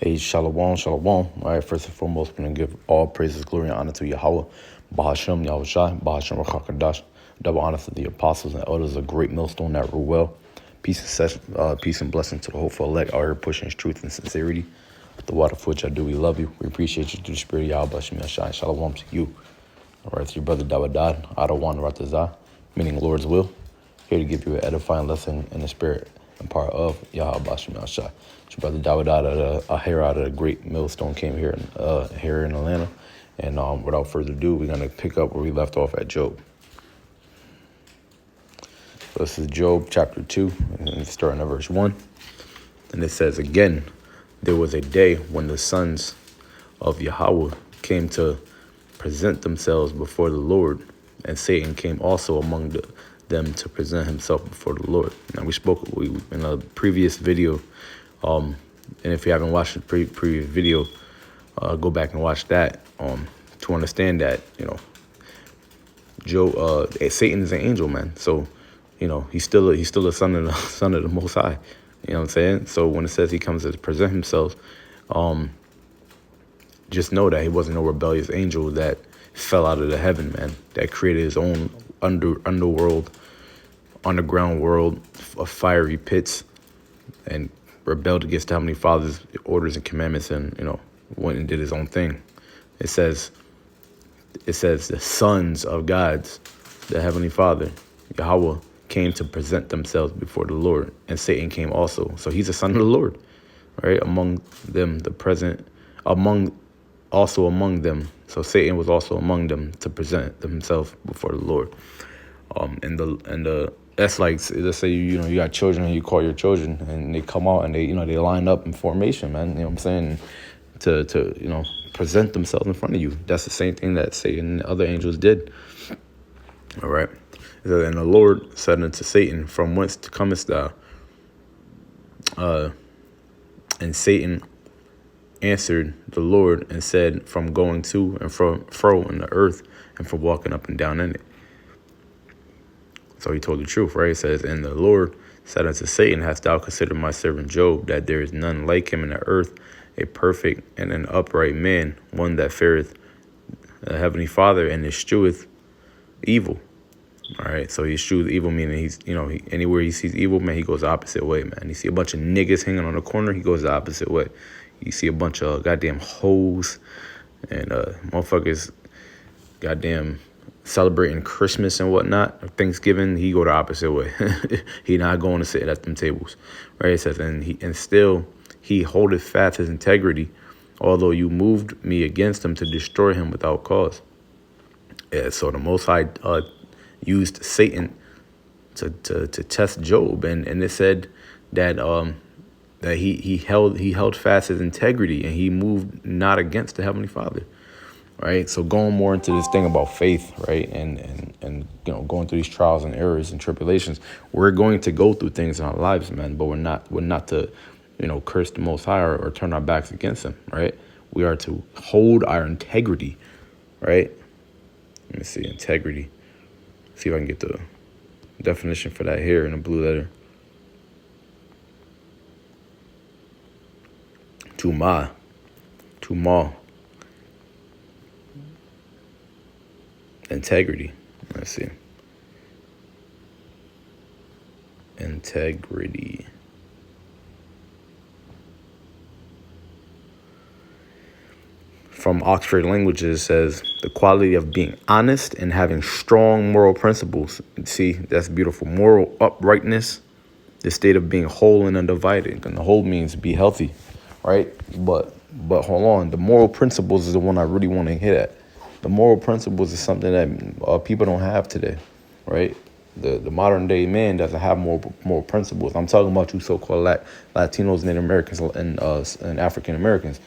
Hey, shalom, shalom. All right, first and foremost, we're going to give all praises, glory, and honor to Yahweh, Bahashem, Yahushai, Bahashem, Rakakadash. Double honor to the apostles and elders of Great Millstone that rule well. Peace and blessing to the hopeful elect out here pushing his truth and sincerity. The water for which I do, we love you. We appreciate you through the spirit of Yahweh, Bashem, Yashai. Shalom to you. All right, to your brother Dawadad, Adawan Ratazah, meaning Lord's will. Here to give you an edifying lesson in the spirit and part of Yahweh Bashem Yashai. Your brother Dawadad, a hair out of the Great Millstone, came here in Atlanta. And without further ado, we're going to pick up where we left off at Job. So this is Job chapter 2, and starting at verse 1. And it says, again, there was a day when the sons of Yahweh came to present themselves before the Lord, and Satan came also among them to present himself before the Lord. Now, we spoke in a previous video, and if you haven't watched the previous video, go back and watch that to understand that, Satan is an angel, man. So, he's still a son of the Most High. You know what I'm saying? So when it says he comes to present himself, just know that he wasn't no rebellious angel that fell out of the heaven, man, that created his own underground world of fiery pits and rebelled against the Heavenly Father's orders and commandments and, went and did his own thing. It says the sons of God's, the Heavenly Father, Yahweh, came to present themselves before the Lord, and Satan came also. So he's a son of the Lord, right? Among them, among them. So Satan was also among them to present himself before the Lord. That's like, let's say you got children and you call your children and they come out and they line up in formation, man. You know what I'm saying? To present themselves in front of you. That's the same thing that Satan and other angels did. All right. And the Lord said unto Satan, from whence comest thou? And Satan answered the Lord and said, from going to and fro in the earth and from walking up and down in it. So he told the truth, right? It says, and the Lord said unto Satan, hast thou considered my servant Job, that there is none like him in the earth, a perfect and an upright man, one that feareth the Heavenly Father and escheweth evil. All right, so he eschews evil, meaning he's, anywhere he sees evil, man, he goes the opposite way, man. You see a bunch of niggas hanging on the corner, he goes the opposite way. You see a bunch of goddamn hoes and motherfuckers goddamn celebrating Christmas and whatnot, or Thanksgiving, he go the opposite way. He not going to sit at them tables, right? It says, and still he holdeth fast his integrity, although you moved me against him to destroy him without cause. Yeah, so the Most High used Satan to test Job, and it said that that he held fast his integrity and he moved not against the Heavenly Father, right? So going more into this thing about faith, right, and going through these trials and errors and tribulations, we're going to go through things in our lives, man, but we're not to curse the Most High or turn our backs against him, right? We are to hold our integrity, right? Let me see, integrity. See if I can get the definition for that here in a blue letter. Tuma. Integrity. Let's see. Integrity. From Oxford Languages says the quality of being honest and having strong moral principles. See, that's beautiful. Moral uprightness, the state of being whole and undivided. And the whole means be healthy, right? But hold on, the moral principles is the one I really want to hit at. The moral principles is something that people don't have today, right? The modern day man doesn't have moral principles. I'm talking about you so-called Latinos, Native Americans, and African Americans.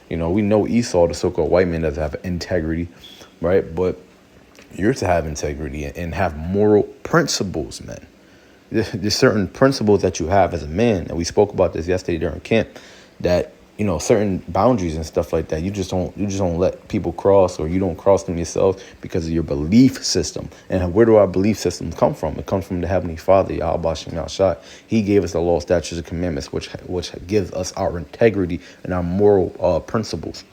We know Esau, the so-called white man, doesn't have integrity, right? But you're to have integrity and have moral principles, man. There's certain principles that you have as a man, and we spoke about this yesterday during camp, that certain boundaries and stuff like that. You just don't let people cross, or you don't cross them yourself because of your belief system. And where do our belief systems come from? It comes from the Heavenly Father, Yahweh Shem Yahshua. He gave us the law, statutes, and commandments, which gives us our integrity and our moral principles.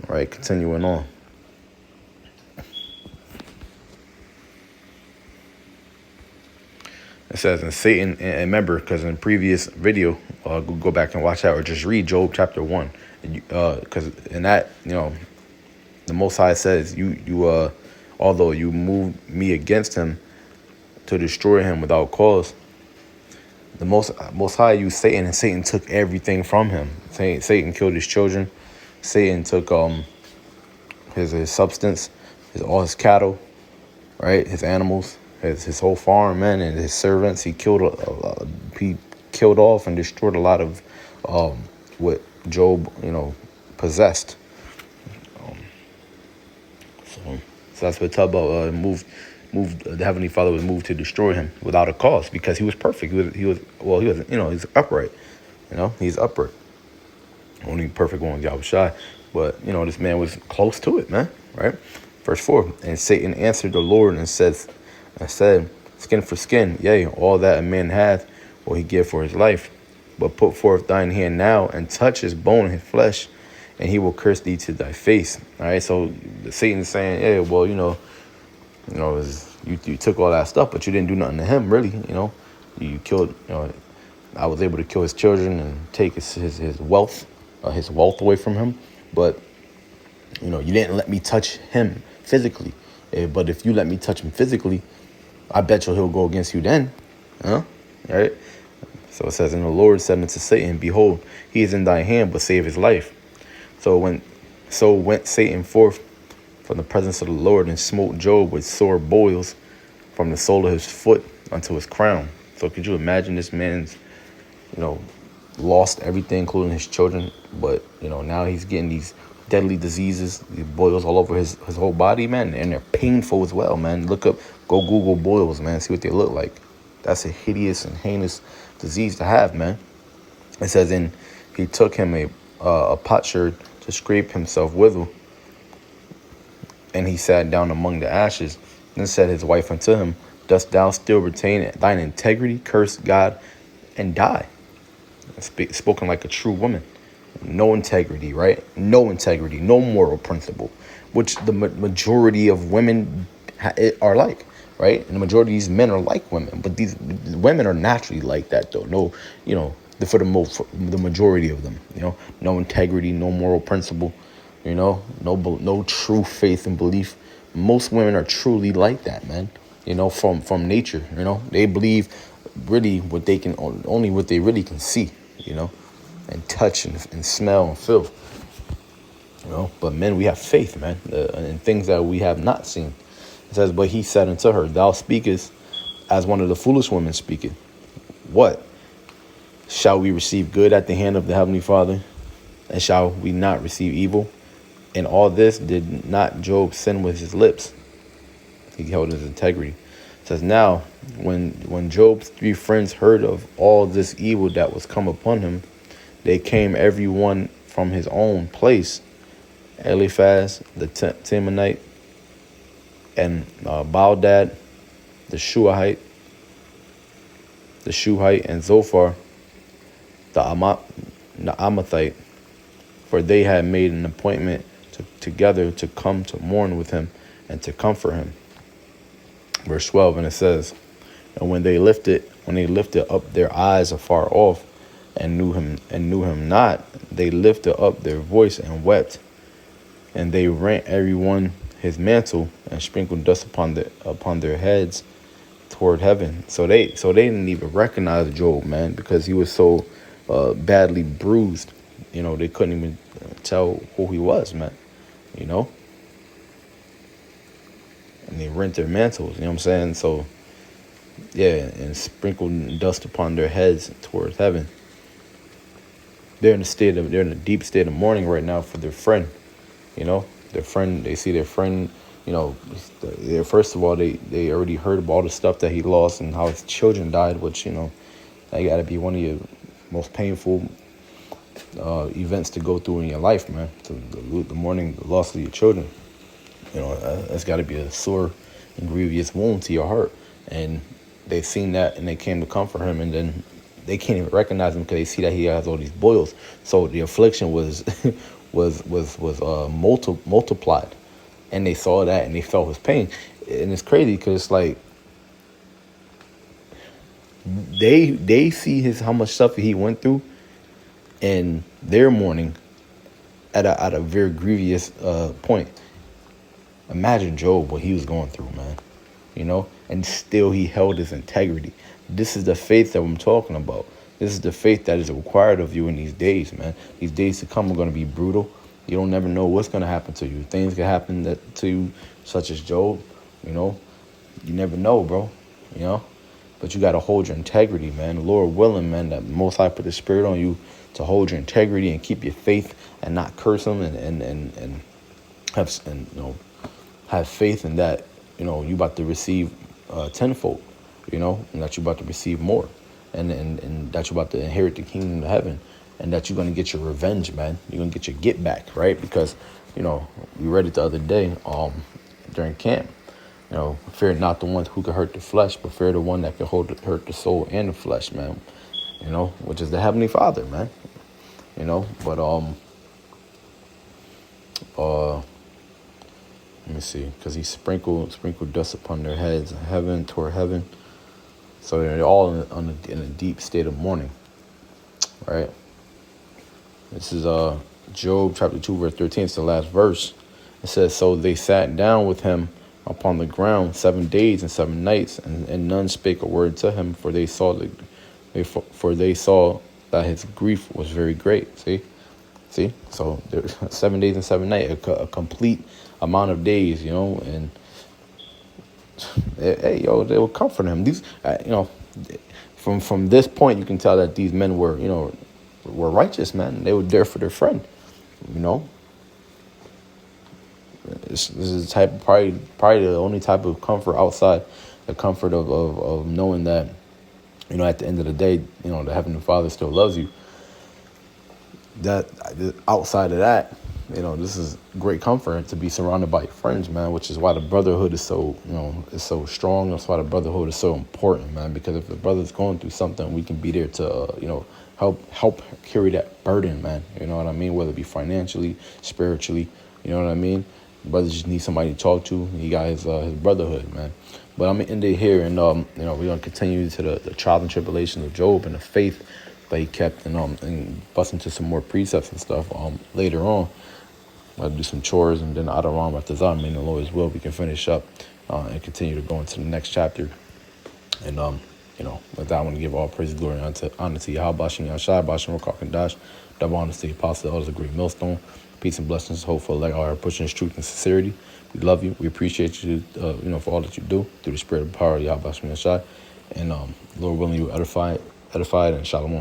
All right, continuing on. It says, and Satan, and remember, because in previous video, go back and watch that, or just read Job chapter 1. Because in that, the Most High says, although you moved me against him to destroy him without cause, the Most High used Satan, and Satan took everything from him. Satan killed his children. Satan took his substance, all his cattle, right, his animals, his whole farm, man, and his servants. He killed off and destroyed a lot of what Job, possessed. So that's what talk about moved. The Heavenly Father was moved to destroy him without a cause, because he was perfect. He's upright. He's upright. Only perfect one was Yahushua. But this man was close to it, man. Right? Verse 4. And Satan answered the Lord and said, skin for skin, yea, all that a man hath will he give for his life. But put forth thine hand now and touch his bone and his flesh, and he will curse thee to thy face. All right, so Satan's saying, yeah, well, you took all that stuff, but you didn't do nothing to him, really. You killed. I was able to kill his children and take his wealth away from him, but you didn't let me touch him physically. But if you let me touch him physically, I bet you he'll go against you then. Right? So it says, and the Lord said unto Satan, behold, he is in thy hand, but save his life. So went Satan forth from the presence of the Lord and smote Job with sore boils from the sole of his foot unto his crown. So could you imagine this man's, lost everything, including his children, but now he's getting these deadly diseases, these boils all over his whole body, man, and they're painful as well, man. Go Google boils, man, see what they look like. That's a hideous and heinous disease to have, man. It says, and he took him a potsherd to scrape himself withal, and he sat down among the ashes. Then said his wife unto him, dost thou still retain thine integrity? Curse God and die. Spoken like a true woman. No integrity, right? No integrity, no moral principle, which the majority of women are like, right? And the majority of these men are like women, but these women are naturally like that, though. No, for the majority of them, no integrity, no moral principle, no true faith and belief. Most women are truly like that, man. From nature, they believe really only what they really can see, and touch and smell and feel. But men, we have faith, man, in things that we have not seen. It says, but he said unto her, thou speakest as one of the foolish women speaketh. What? Shall we receive good at the hand of the Heavenly Father? And shall we not receive evil? And all this did not Job sin with his lips. He held his integrity. It says, now, when Job's 3 friends heard of all this evil that was come upon him, they came every one from his own place. Eliphaz, the Temanite, and Baldad, the Shuhite, and Zophar, the Amathite, for they had made an appointment together to come to mourn with him and to comfort him. Verse 12, and it says, and when they lifted up their eyes afar off and knew him not, they lifted up their voice and wept, and they rent every one his mantle and sprinkled dust upon their heads toward heaven. So they didn't even recognize Job, man, because he was so badly bruised. They couldn't even tell who he was, man. And they rent their mantles, you know what I'm saying? So, yeah, and sprinkled dust upon their heads towards heaven. They're in a deep state of mourning right now for their friend. Their friend, they see their friend, first of all, they already heard about all the stuff that he lost and how his children died, which, that got to be one of your most painful events to go through in your life, man. The mourning, the loss of your children. That's got to be a sore and grievous wound to your heart. And they seen that and they came to comfort him, and then they can't even recognize him because they see that he has all these boils. So the affliction was multiplied, and they saw that and they felt his pain. And it's crazy because it's like they see how much stuff he went through, and they're mourning at a very grievous point. Imagine Job, what he was going through, man. And still he held his integrity. This is the faith that I'm talking about. This is the faith that is required of you in these days, man. These days to come are going to be brutal. You don't never know what's going to happen to you. Things can happen to you, such as Job. You never know, bro. But you got to hold your integrity, man. The Lord willing, man, that Most High put the Spirit on you to hold your integrity and keep your faith and not curse him and have faith in that, you about to receive tenfold, and that you about to receive more, and that you about to inherit the kingdom of heaven, and that you're going to get your revenge, man. You're going to get your get back, right? Because, we read it the other day during camp. Fear not the one who can hurt the flesh, but fear the one that can hurt the soul and the flesh, man. Which is the Heavenly Father, man. But let me see, because he sprinkled dust upon their heads, heaven toward heaven. So they're all in a deep state of mourning, right? This is Job chapter 2, verse 13. It's the last verse. It says, so they sat down with him upon the ground 7 days and 7 nights, and none spake a word to him, for they saw that his grief was very great. See, so there 7 days and 7 nights, a complete amount of days, and they were comforting him. These, from this point, you can tell that these men were righteous, man. They were there for their friend, This is the type of, probably the only type of comfort outside the comfort of knowing that, at the end of the day, the Heavenly Father still loves you. That outside of that, this is great comfort to be surrounded by your friends, man, which is why the brotherhood is so, is so strong. That's why the brotherhood is so important, man, because if the brother's going through something, we can be there to, help carry that burden, man. You know what I mean? Whether it be financially, spiritually, you know what I mean? Brother just needs somebody to talk to. He got his brotherhood, man. But I'm going to end it here, and, we're going to continue to the trials and tribulations of Job and the faith that he kept, and bust into some more precepts and stuff later on. I'll do some chores, and then Adaram after that, the Lord's will, we can finish up and continue to go into the next chapter. And, with that, I want to give all praise, glory, and honor to Yahweh, Bashem Yahshai, Bashem Rokak and Dash, double honor to the apostle, the elders, the great millstone. Peace and blessings, hope for like our pushing his truth and sincerity. We love you. We appreciate you, for all that you do through the spirit and power of Yahweh, Bashem Yahshai. And Lord willing, you edified and shalom.